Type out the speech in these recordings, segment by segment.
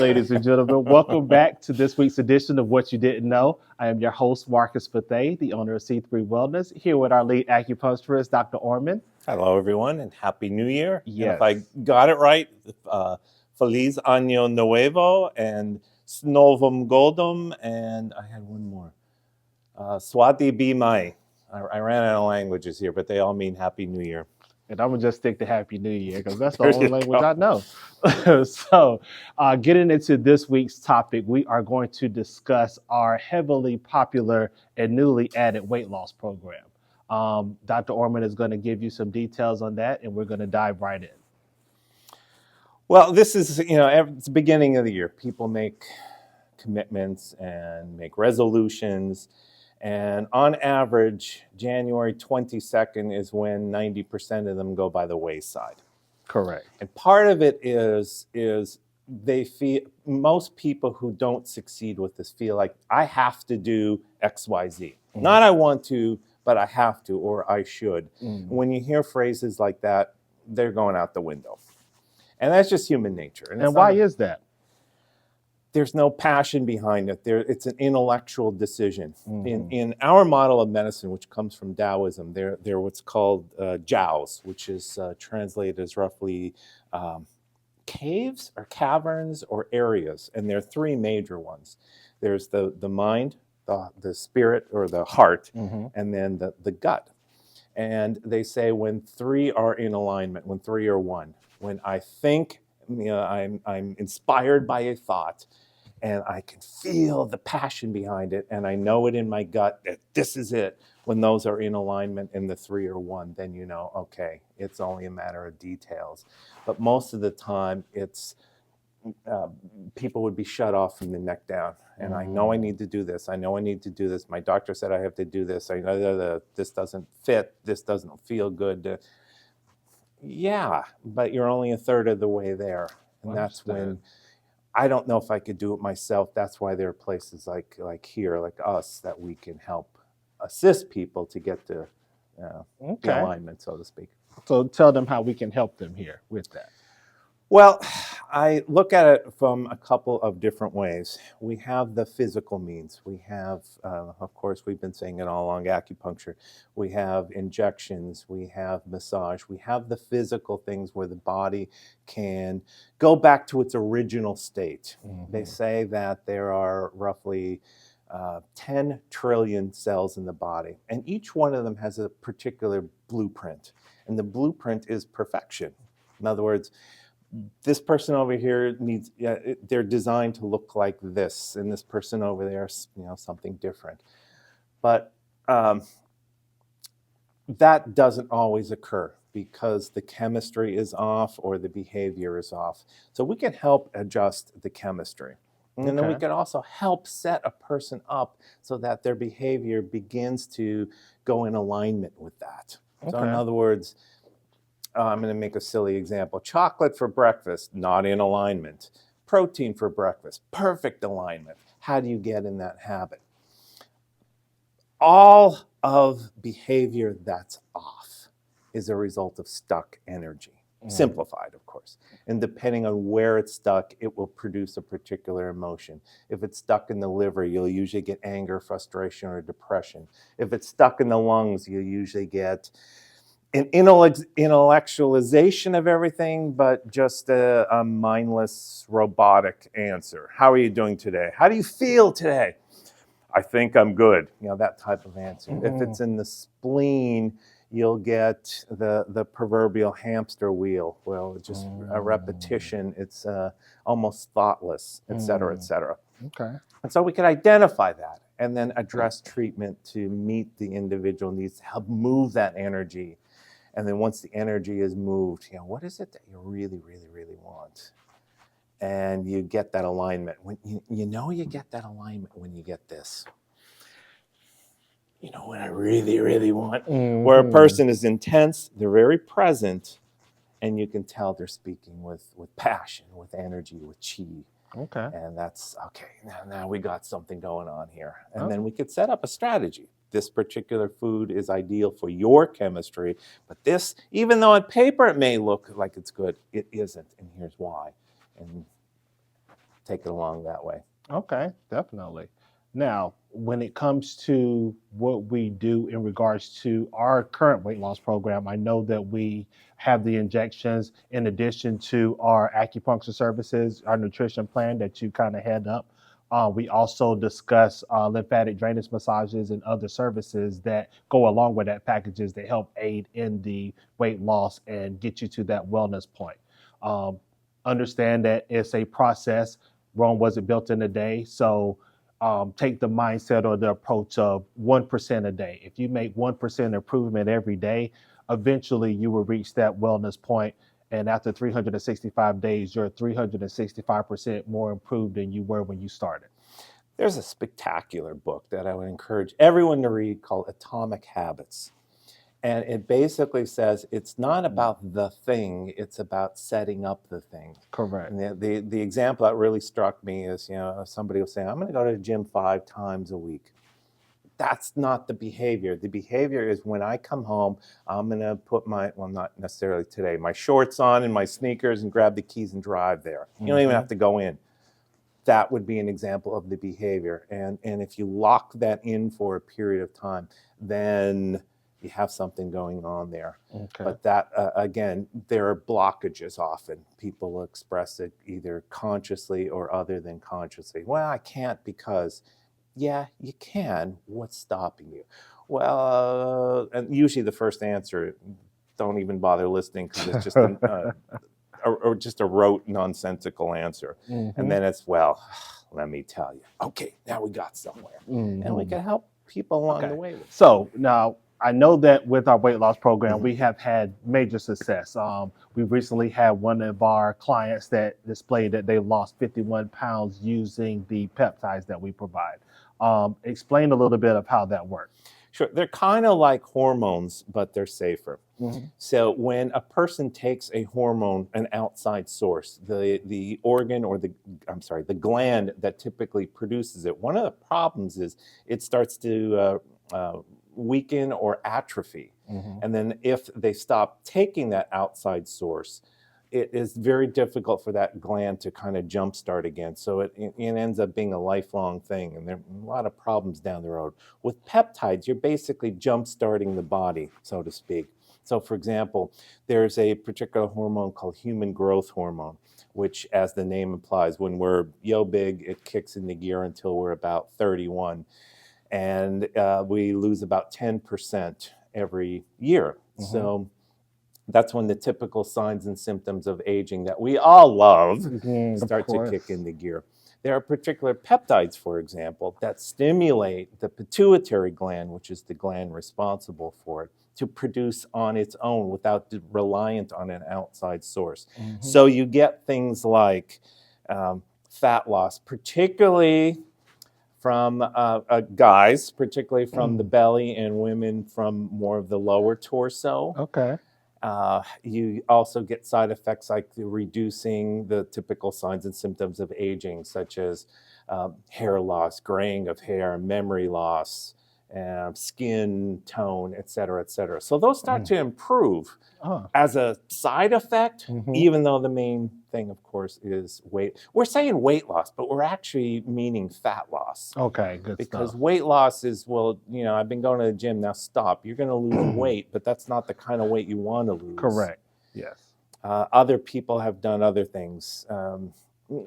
ladies and gentlemen. Welcome back to this week's edition of What You Didn't Know. I am your host, Marcus Bethay, the owner of C3 Wellness, here with our lead acupuncturist, Dr. Orman. Hello, everyone, and Happy New Year. Yes. And if I got it right, Feliz Año Nuevo and Snovum Goldum, and I had one more. Swati Be Mai. I ran out of languages here, but they all mean Happy New Year. And I'm going to just stick to Happy New Year because that's the only language I know. So getting into this week's topic, we are going to discuss our heavily popular and newly added weight loss program. Dr. Orman is going to give you some details on that, and we're going to dive right in. Well, this is, it's the beginning of the year. People make commitments and make resolutions. And on average, January 22nd is when 90% of them go by the wayside. Correct. And part of it is they feel, most people who don't succeed with this feel like I have to do X, Y, Z. Mm-hmm. Not I want to, but I have to, or I should. Mm-hmm. When you hear phrases like that, they're going out the window. And that's just human nature. And why is that? There's no passion behind it. It's an intellectual decision. Mm-hmm. In our model of medicine, which comes from Taoism, they're what's called jiaos, which is translated as roughly caves or caverns or areas. And there are three major ones. There's the mind, the spirit or the heart, mm-hmm. and then the gut. And they say when three are in alignment, when three are one, when I think, I'm inspired by a thought, and I can feel the passion behind it, and I know it in my gut that this is it. When those are in alignment and the three are one, then you know, okay, it's only a matter of details. But most of the time, it's people would be shut off from the neck down. And I know I need to do this. I know I need to do this. My doctor said I have to do this. I know that this doesn't fit. This doesn't feel good. Yeah, but you're only a third of the way there. And that's when I don't know if I could do it myself. That's why there are places like here, like us, that we can help assist people to get to the alignment, so to speak. So tell them how we can help them here with that. Well, I look at it from a couple of different ways. We have the physical means. We have, of course, we've been saying it all along, acupuncture. We have injections. We have massage. We have the physical things where the body can go back to its original state. Mm-hmm. They say that there are roughly 10 trillion cells in the body, and each one of them has a particular blueprint, and the blueprint is perfection. In other words, this person over here they're designed to look like this, and this person over there, something different. But that doesn't always occur because the chemistry is off or the behavior is off. So we can help adjust the chemistry. And then we can also help set a person up so that their behavior begins to go in alignment with that. So in other words, I'm going to make a silly example. Chocolate for breakfast, not in alignment. Protein for breakfast, perfect alignment. How do you get in that habit? All of behavior that's off is a result of stuck energy. Simplified, of course. And depending on where it's stuck, it will produce a particular emotion. If it's stuck in the liver, you'll usually get anger, frustration, or depression. If it's stuck in the lungs, you'll usually get an intellectualization of everything, but just a mindless, robotic answer. How are you doing today? How do you feel today? I think I'm good. That type of answer. If it's in the spleen, you'll get the proverbial hamster wheel. Well, just a repetition. It's almost thoughtless, et cetera, et cetera. Okay. And so we can identify that and then address treatment to meet the individual needs, to help move that energy. And then once the energy is moved, what is it that you really, really, really want? And you get that alignment. When you get that alignment when you get this. What I really, really want, where a person is intense, they're very present, and you can tell they're speaking with passion, with energy, with chi. Okay. And that's, okay, now we got something going on here. And then we could set up a strategy. This particular food is ideal for your chemistry, but this, even though on paper it may look like it's good, it isn't, and here's why. And take it along that way. Okay, definitely. Now, when it comes to what we do in regards to our current weight loss program, I know that we have the injections in addition to our acupuncture services, our nutrition plan that you kind of head up. We also discuss lymphatic drainage massages and other services that go along with that packages that help aid in the weight loss and get you to that wellness point. Um, Understand that it's a process. Rome wasn't built in a day. So take the mindset or the approach of 1% a day. If you make 1% improvement every day, eventually you will reach that wellness point. And after 365 days, you're 365% more improved than you were when you started. There's a spectacular book that I would encourage everyone to read called Atomic Habits. And it basically says it's not about the thing, it's about setting up the thing. Correct. And the example that really struck me is, somebody will say, I'm going to go to the gym 5 times a week. That's not the behavior. The behavior is when I come home, I'm going to put not necessarily today, my shorts on and my sneakers and grab the keys and drive there. You don't even have to go in. That would be an example of the behavior. And if you lock that in for a period of time, then you have something going on there. Okay. But that, again, there are blockages often. People will express it either consciously or other than consciously. Well, I can't because, yeah, you can. What's stopping you? Well, and usually the first answer, don't even bother listening because it's just or just a rote, nonsensical answer. And then it's, well, let me tell you. Okay, now we got somewhere. And we can help people along the way. So now, I know that with our weight loss program, we have had major success. We recently had one of our clients that displayed that they lost 51 pounds using the peptides that we provide. Explain a little bit of how that works. Sure. They're kind of like hormones, but they're safer. So when a person takes a hormone, an outside source, the organ or the gland that typically produces it, one of the problems is it starts to weaken or atrophy. And then if they stop taking that outside source, it is very difficult for that gland to kind of jumpstart again. So it ends up being a lifelong thing, and there are a lot of problems down the road. With peptides, you're basically jumpstarting the body, so to speak. So for example, there's a particular hormone called human growth hormone, which, as the name implies, when we're big, it kicks into gear until we're about 31. And we lose about 10% every year. So that's when the typical signs and symptoms of aging that we all love start to kick into gear. There are particular peptides, for example, that stimulate the pituitary gland, which is the gland responsible for it, to produce on its own without reliant on an outside source. So you get things like fat loss, particularly from guys, particularly from the belly, and women from more of the lower torso. Okay. You also get side effects like reducing the typical signs and symptoms of aging, such as hair loss, graying of hair, memory loss, skin tone, et cetera, et cetera. So those start to improve as a side effect, even though the main thing, of course, is weight. We're saying weight loss, but we're actually meaning fat loss. Okay, good Because stuff. weight loss is, well, I've been going to the gym, now stop. You're going to lose weight, but that's not the kind of weight you want to lose. Correct, yes. Other people have done other things,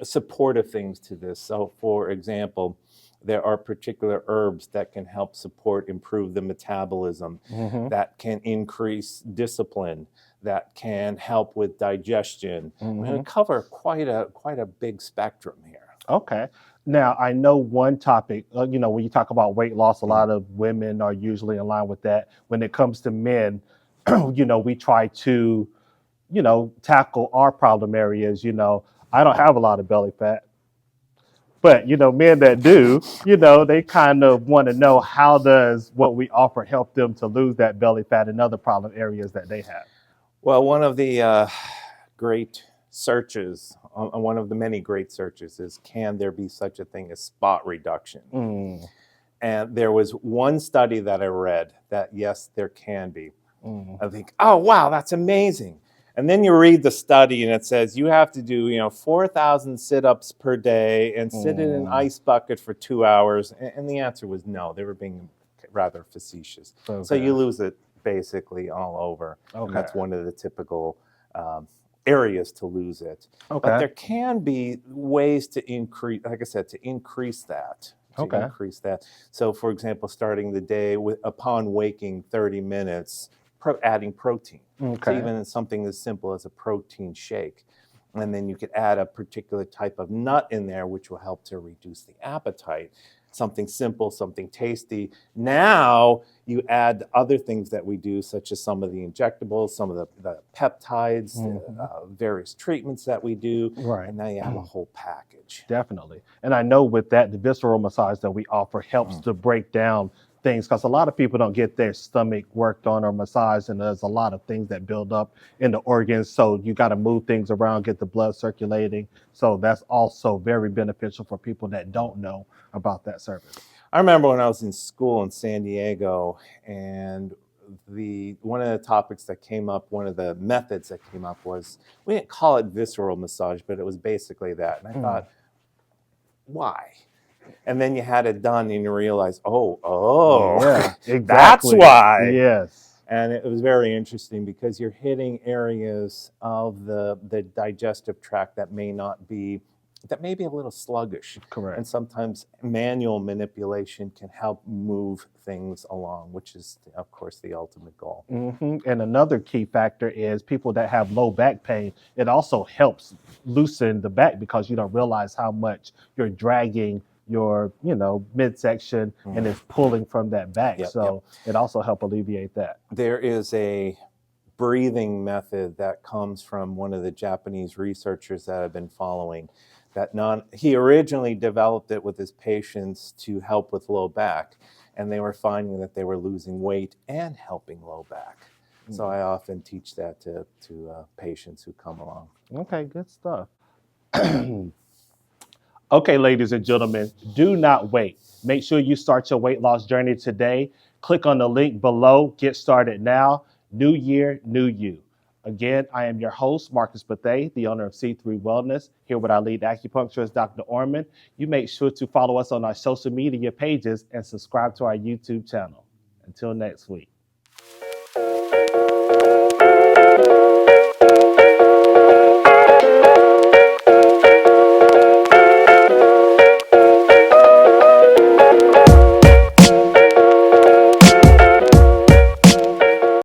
supportive things to this. So, for example, there are particular herbs that can help improve the metabolism, that can increase discipline, that can help with digestion. We're going to cover quite a big spectrum here. Okay. Now, I know one topic, when you talk about weight loss, a lot of women are usually in line with that. When it comes to men, we try to, tackle our problem areas. I don't have a lot of belly fat. But, men that do, they kind of want to know, how does what we offer help them to lose that belly fat and other problem areas that they have? Well, one of the great searches, one of the many great searches, is, can there be such a thing as spot reduction? And there was one study that I read that, yes, there can be. I think, oh, wow, that's amazing. And then you read the study and it says you have to do 4,000 sit-ups per day and sit in an ice bucket for 2 hours. And the answer was no. They were being rather facetious. Okay. So you lose it basically all over. Okay. And that's one of the typical areas to lose it. Okay. But there can be ways to increase, like I said, to increase that. Increase that. So, for example, starting the day upon waking 30 minutes, adding protein. Okay. So even in something as simple as a protein shake. And then you could add a particular type of nut in there, which will help to reduce the appetite. Something simple, something tasty. Now you add other things that we do, such as some of the injectables, some of the peptides, various treatments that we do. Right. And now you have a whole package. Definitely. And I know with that, the visceral massage that we offer helps to break down things, because a lot of people don't get their stomach worked on or massaged, and there's a lot of things that build up in the organs. So you got to move things around, get the blood circulating. So that's also very beneficial for people that don't know about that service. I remember when I was in school in San Diego, and one of the topics that came up, one of the methods that came up was, we didn't call it visceral massage, but it was basically that. And I thought, why? And then you had it done and you realize, yeah, exactly. That's why. Yes. And it was very interesting because you're hitting areas of the digestive tract that may be a little sluggish. Correct. And sometimes manual manipulation can help move things along, which is, of course, the ultimate goal. And another key factor is people that have low back pain. It also helps loosen the back, because you don't realize how much you're dragging your midsection and it's pulling from that back. It also helps alleviate that. There is a breathing method that comes from one of the Japanese researchers that I've been following. He originally developed it with his patients to help with low back, and they were finding that they were losing weight and helping low back. So I often teach that to patients who come along. Okay, good stuff. Okay, ladies and gentlemen, do not wait. Make sure you start your weight loss journey today. Click on the link below. Get started now. New year, new you. Again, I am your host, Marcus Bethay, the owner of C3 Wellness, here with our lead acupuncturist, Dr. Orman. You make sure to follow us on our social media pages and subscribe to our YouTube channel. Until next week.